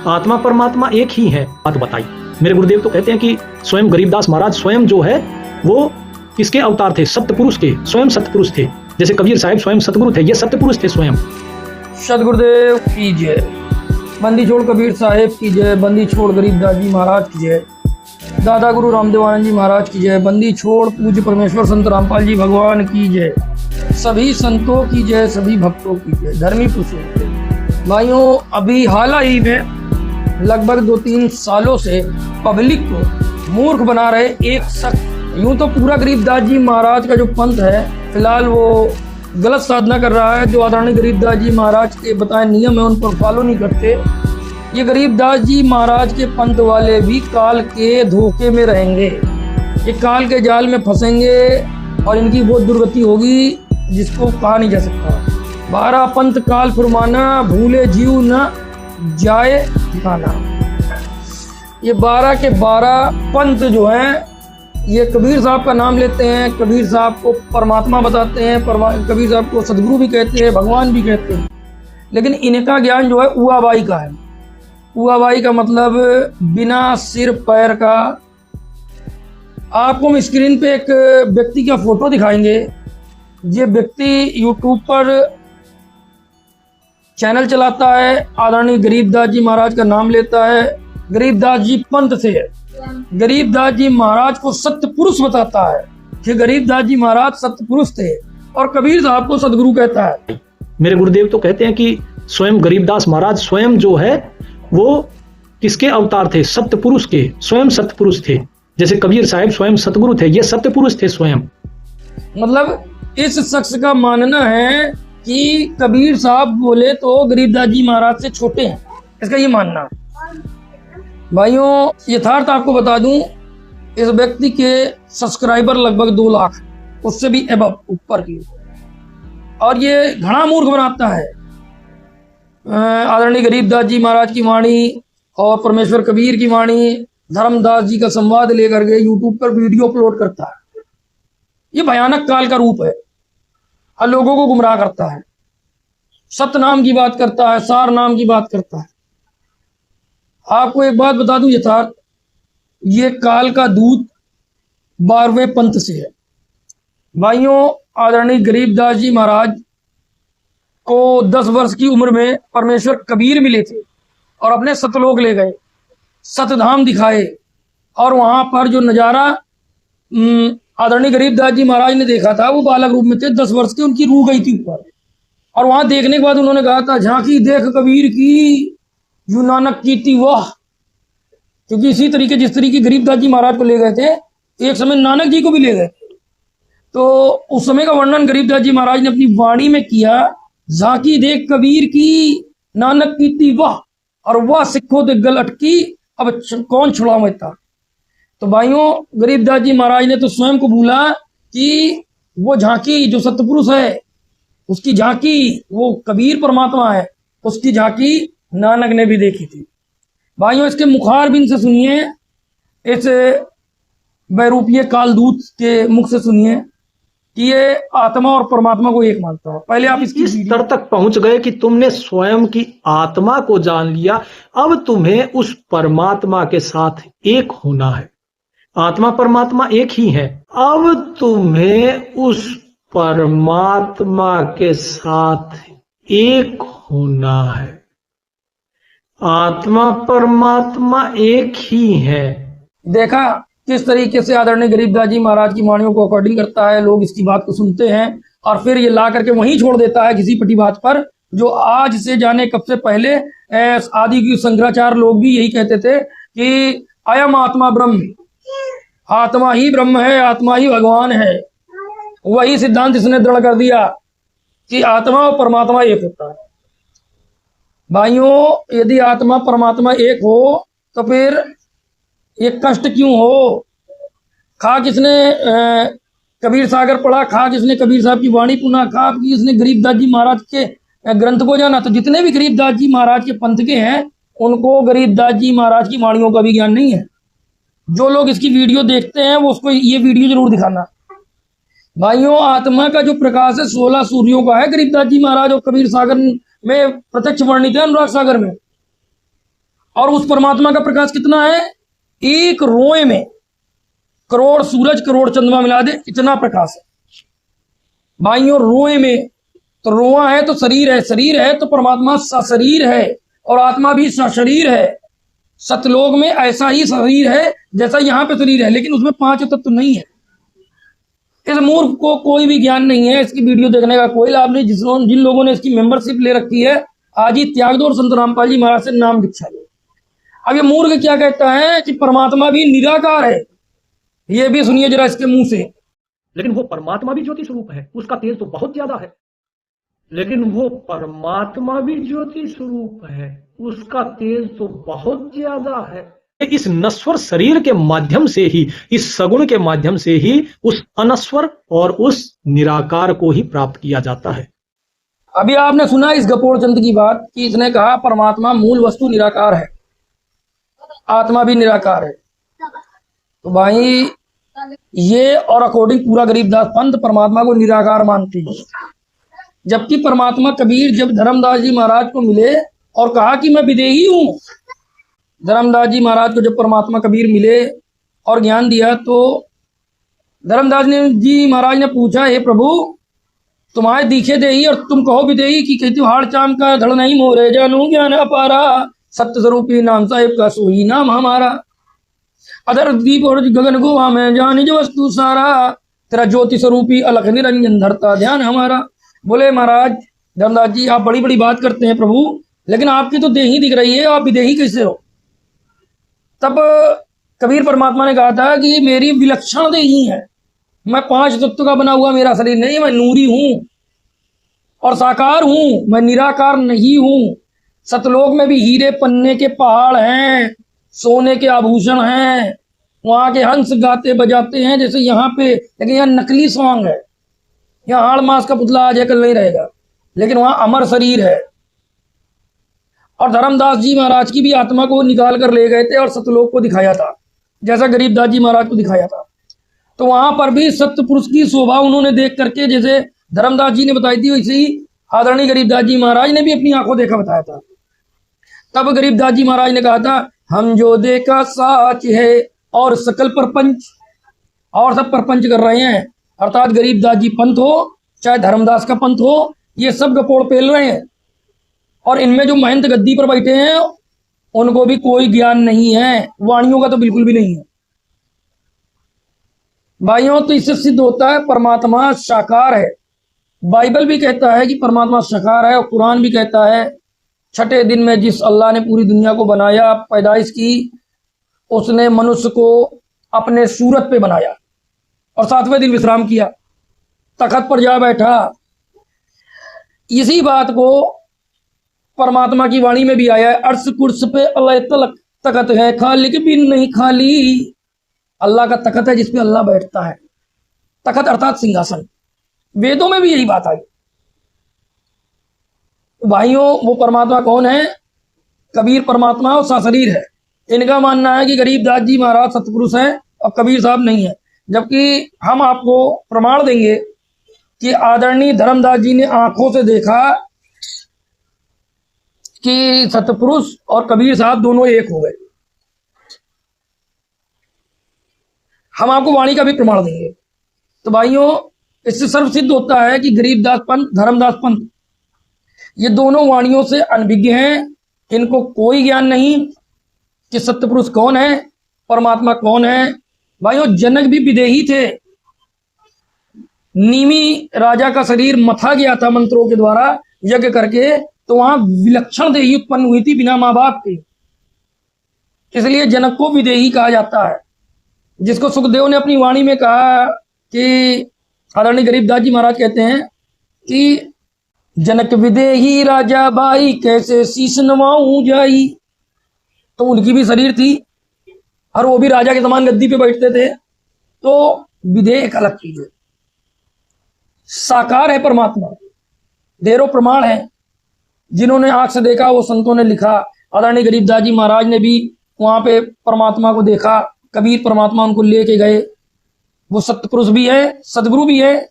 आत्मा परमात्मा एक ही है। बात बताई। मेरे गुरुदेव तो कहते हैं कि स्वयं गरीबदास महाराज स्वयं जो है वो किसके अवतार थे? सत्पुरुष के, स्वयं सत्पुरुष थे। जैसे कबीर साहिब स्वयं सतगुरु थे, ये सत्पुरुष थे स्वयं। सतगुरुदेव की जय। बंदी छोड़ कबीर साहिब की जय। बंदी छोड़ गरीबदास जी महाराज की जय। दादा गुरु रामदेवानंद जी महाराज की जय। बंदी छोड़ पूज्य परमेश्वर संत रामपाल जी भगवान की जय। सभी संतों की जय, सभी भक्तों की जय, धर्मी पुरुषों की जय। भाइयों, अभी हाल ही में लगभग 2-3 सालों से पब्लिक को मूर्ख बना रहे एक शख्स, यूं तो पूरा गरीबदास जी महाराज का जो पंथ है फिलहाल वो गलत साधना कर रहा है। जो आदरणीय गरीबदास जी महाराज के बताए नियम है उन पर फॉलो नहीं करते। ये गरीबदास जी महाराज के पंथ वाले भी काल के धोखे में रहेंगे, ये काल के जाल में फंसेंगे और इनकी बहुत दुर्गति होगी जिसको कहा नहीं जा सकता। 12 पंथ काल फुरमाना, भूले जीव न जाए ठिकाना। ये 12 के 12 पंथ जो हैं ये कबीर साहब का नाम लेते हैं, कबीर साहब को परमात्मा बताते हैं, कबीर साहब को सदगुरु भी कहते हैं, भगवान भी कहते हैं। लेकिन इनका ज्ञान जो है उआबाई का है। उआबाई का मतलब बिना सिर पैर का। आपको हम स्क्रीन पे एक व्यक्ति का फोटो दिखाएंगे। ये व्यक्ति यूट्यूब पर चैनल चलाता है, आदरणीय गरीबदास जी महाराज का नाम लेता है, गरीबदास जी पंथ से है, गरीबदास जी महाराज को सत्य पुरुष बताता है कि गरीबदास जी महाराज सत्य पुरुष थे और कबीर साहब को सदगुरु कहता है। मेरे गुरुदेव तो कहते हैं कि स्वयं गरीबदास महाराज स्वयं जो है वो किसके अवतार थे? सत्पुरुष के, स्वयं सत्पुरुष थे। जैसे कबीर साहिब स्वयं सतगुरु थे, ये सत्पुरुष थे स्वयं। मतलब इस शख्स का मानना है कि कबीर साहब बोले तो गरीबदास जी महाराज से छोटे हैं, इसका ये मानना है। भाइयों, यथार्थ आपको बता दूं, इस व्यक्ति के सब्सक्राइबर लगभग 2 लाख, उससे भी एबव ऊपर की, और ये घना मूर्ख बनाता है। आदरणीय गरीबदास जी महाराज की वाणी और परमेश्वर कबीर की वाणी, धर्मदास जी का संवाद लेकर के यूट्यूब पर वीडियो अपलोड करता है। ये भयानक काल का रूप है और लोगों को गुमराह करता है। सत्य नाम की बात करता है, सार नाम की बात करता है। आपको एक बात बता दूं यथार्थ, ये काल का दूत 12वें पंथ से है। भाइयों, आदरणीय गरीबदास जी महाराज को 10 वर्ष की उम्र में परमेश्वर कबीर मिले थे और अपने सतलोक ले गए, सतधाम दिखाए, और वहां पर जो नज़ारा आदरणीय गरीबदास जी महाराज ने देखा था वो बालक रूप में थे, 10 वर्ष के, उनकी रूह गई थी ऊपर। और वहां देखने के बाद उन्होंने कहा था, झांकी देख कबीर की यू नानक कीती वाह। क्योंकि इसी तरीके जिस तरीके गरीबदास जी महाराज को ले गए थे, एक समय नानक जी को भी ले गए थे। तो उस समय का वर्णन गरीबदास जी महाराज ने अपनी वाणी में किया, झांकी देख कबीर की नानक कीती वाह, और वाह सिखो दे गल अटकी, अब कौन छुड़ावे था। तो भाइयों, गरीबदास जी महाराज ने तो स्वयं को भूला कि वो झांकी जो सतपुरुष है उसकी झांकी वो कबीर परमात्मा है, उसकी झांकी नानक ने भी देखी थी। भाइयों, इसके मुखार बिन से सुनिए, इस बैरूपीय कालदूत के मुख से सुनिए कि ये आत्मा और परमात्मा को एक मानता है। पहले आप इसकी स्तर तक पहुंच गए कि तुमने स्वयं की आत्मा को जान लिया, अब तुम्हें उस परमात्मा के साथ एक होना है। आत्मा परमात्मा एक ही है, अब तुम्हें उस परमात्मा के साथ एक होना है। आत्मा परमात्मा एक ही है। देखा किस तरीके से आदरणीय गरीबदास जी महाराज की वाणियों को अकॉर्डिंग करता है, लोग इसकी बात को सुनते हैं और फिर ये ला करके वहीं छोड़ देता है किसी पटी बात पर, जो आज से जाने कब से पहले आदि की शंकराचार्य लोग भी यही कहते थे कि अयम आत्मा ब्रह्म, आत्मा ही ब्रह्म है, आत्मा ही भगवान है। वही सिद्धांत इसने दृढ़ कर दिया कि आत्मा और परमात्मा एक होता है। भाइयों, यदि आत्मा परमात्मा एक हो तो फिर ये कष्ट क्यों हो? खा किसने कबीर सागर पढ़ा, खा किसने कबीर साहब की वाणी पुना, खा किसने गरीबदास जी महाराज के ग्रंथ को जाना। तो जितने भी गरीबदास जी महाराज के पंथ के हैं उनको गरीबदास जी महाराज की वाणियों का भी ज्ञान नहीं है। जो लोग इसकी वीडियो देखते हैं वो उसको ये वीडियो जरूर दिखाना। भाइयों, आत्मा का जो प्रकाश है 16 सूर्यों का है। गरीबदास जी महाराज और कबीर सागर में प्रत्यक्ष वर्णित है, अनुराग सागर में। और उस परमात्मा का प्रकाश कितना है, एक रोए में करोड़ सूरज करोड़ चंद्रमा मिला दे इतना प्रकाश है भाइयों, रोए में। तो रोआ है तो शरीर है, शरीर है तो परमात्मा सशरीर है और आत्मा भी सशरीर है। सतलोक में ऐसा ही शरीर है जैसा यहाँ पे शरीर है, लेकिन उसमें 5 तत्व नहीं है। इस मूर्ख को कोई भी ज्ञान नहीं है, इसकी वीडियो देखने का कोई लाभ नहीं। जिन लोगों ने इसकी मेंबरशिप ले रखी है आज ही त्याग दो और संत रामपाल जी महाराज से नाम दीक्षा लो। अब ये मूर्ख क्या कहता है कि परमात्मा भी निराकार है, ये भी सुनिए जरा इसके मुंह से। लेकिन वो परमात्मा भी ज्योति स्वरूप है, उसका तेज तो बहुत ज्यादा है। लेकिन वो परमात्मा भी ज्योति स्वरूप है, उसका तेज तो बहुत ज्यादा है। इस नश्वर शरीर के माध्यम से ही, इस सगुण के माध्यम से ही उस अनश्वर और उस निराकार को ही प्राप्त किया जाता है। अभी आपने सुना इस गपोड़ चंद की बात कि इसने कहा परमात्मा मूल वस्तु निराकार है, आत्मा भी निराकार है। तो भाई ये और अकॉर्डिंग पूरा गरीबदास पंथ परमात्मा को निराकार मानती है, जबकि परमात्मा कबीर जब धर्मदास जी महाराज को मिले और कहा कि मैं विदेही हूं, धर्मदास जी महाराज को जब परमात्मा कबीर मिले और ज्ञान दिया तो धर्मदास जी महाराज ने पूछा, हे प्रभु तुम्हारे दिखे देही और तुम कहो विदेही कि कहती हाड़ चाम का धड़ नहीं मोरे जानू ज्ञान अपारा, सत्य स्वरूपी नाम साहिब का सोही नाम हमारा, अदर दीप और गगन गोवा में जानी जो वस्तु सारा, तेरा ज्योति स्वरूपी अलख निरंजन धरता ध्यान हमारा। बोले महाराज धर्मदास जी आप बड़ी बड़ी बात करते हैं प्रभु, लेकिन आपकी तो देही दिख रही है, आप विदेही कैसे हो? तब कबीर परमात्मा ने कहा था कि मेरी विलक्षण देही है, मैं 5 तत्व का बना हुआ मेरा शरीर नहीं, मैं नूरी हूं और साकार हूं, मैं निराकार नहीं हूं। सतलोक में भी हीरे पन्ने के पहाड़ हैं, सोने के आभूषण हैं, वहां के हंस गाते बजाते हैं जैसे यहाँ पे, लेकिन यहाँ नकली सॉन्ग है। यहाँ हाड़ मास का पुतला आज है कल नहीं रहेगा, लेकिन वहां अमर शरीर है। और धर्मदास जी महाराज की भी आत्मा को निकाल कर ले गए थे और सतलोक को दिखाया था, जैसा गरीबदास जी महाराज को दिखाया था। तो वहां पर भी सत्य पुरुष की शोभा उन्होंने देख करके, जैसे धर्मदास जी ने बताई थी वैसे ही आदरणीय गरीबदास जी महाराज ने भी अपनी आंखों देखा बताया था। तब गरीबदास जी महाराज ने कहा था, हम जो देखा साच है और सकल परपंच, और सब परपंच कर रहे हैं, अर्थात गरीबदास जी पंथ हो चाहे धर्मदास का पंथ हो, ये सब गपोड़ पेल रहे हैं। और इनमें जो महंत गद्दी पर बैठे हैं उनको भी कोई ज्ञान नहीं है, वाणियों का तो बिल्कुल भी नहीं है भाइयों। तो इससे सिद्ध होता है परमात्मा साकार है। बाइबल भी कहता है कि परमात्मा साकार है और कुरान भी कहता है 6ठे दिन में जिस अल्लाह ने पूरी दुनिया को बनाया, पैदाइश की, उसने मनुष्य को अपने सूरत पे बनाया और 7वें दिन विश्राम किया, तखत पर जा बैठा। इसी बात को परमात्मा की वाणी में भी आया है, अर्श कुर्स पे अल्लाह तलक तखत है, खालिक बिन नहीं खाली। अल्लाह का तखत है जिसपे अल्लाह बैठता है, तखत अर्थात सिंहासन। वेदों में भी यही बात आई। भाइयों वो परमात्मा कौन है? कबीर परमात्मा और सशरीर है। इनका मानना है कि गरीबदास जी महाराज सतपुरुष हैं और कबीर साहब नहीं है, जबकि हम आपको प्रमाण देंगे कि आदरणीय धर्मदास जी ने आंखों से देखा कि सतपुरुष और कबीर साहब दोनों एक हो गए। हम आपको वाणी का भी प्रमाण देंगे। तो भाइयों इससे सर्व सिद्ध होता है कि गरीबदास पंथ, धर्मदास पंथ, ये दोनों वाणियों से अनभिज्ञ हैं। इनको कोई ज्ञान नहीं कि सत्यपुरुष कौन है, परमात्मा कौन है। भाइयों जनक भी विदेही थे, नीमी राजा का शरीर मथा गया था मंत्रों के द्वारा यज्ञ करके, तो वहां विलक्षण देही उत्पन्न हुई थी बिना माँ बाप के, इसलिए जनक को विदेही कहा जाता है। जिसको सुखदेव ने अपनी वाणी में कहा कि आदरणीय गरीबदास जी महाराज कहते हैं कि जनक विदेही राजा बाई कैसे शीश नवाऊं जाई। तो उनकी भी शरीर थी और वो भी राजा के समान गद्दी पे बैठते थे। तो विदेह एक अलग चीज है, साकार है परमात्मा। ढेरों प्रमाण है, जिन्होंने आंख से देखा वो संतों ने लिखा। आदरणीय गरीबदास जी महाराज ने भी वहां पे परमात्मा को देखा, कबीर परमात्मा उनको लेके गए। वो सत्पुरुष भी है, सदगुरु भी है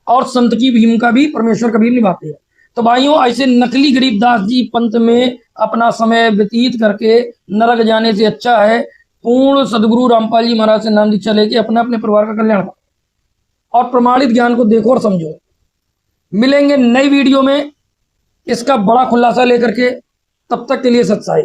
और संत की भूमिका भी परमेश्वर कबीर निभाते हैं। तो भाइयों, ऐसे नकली गरीबदास जी पंथ में अपना समय व्यतीत करके नरक जाने से अच्छा है पूर्ण सदगुरु रामपाल जी महाराज से नाम दीक्षा लेके अपने अपने परिवार का कल्याण करो और प्रमाणित ज्ञान को देखो और समझो। मिलेंगे नई वीडियो में इसका बड़ा खुलासा लेकर के, तब तक के लिए सत्साई।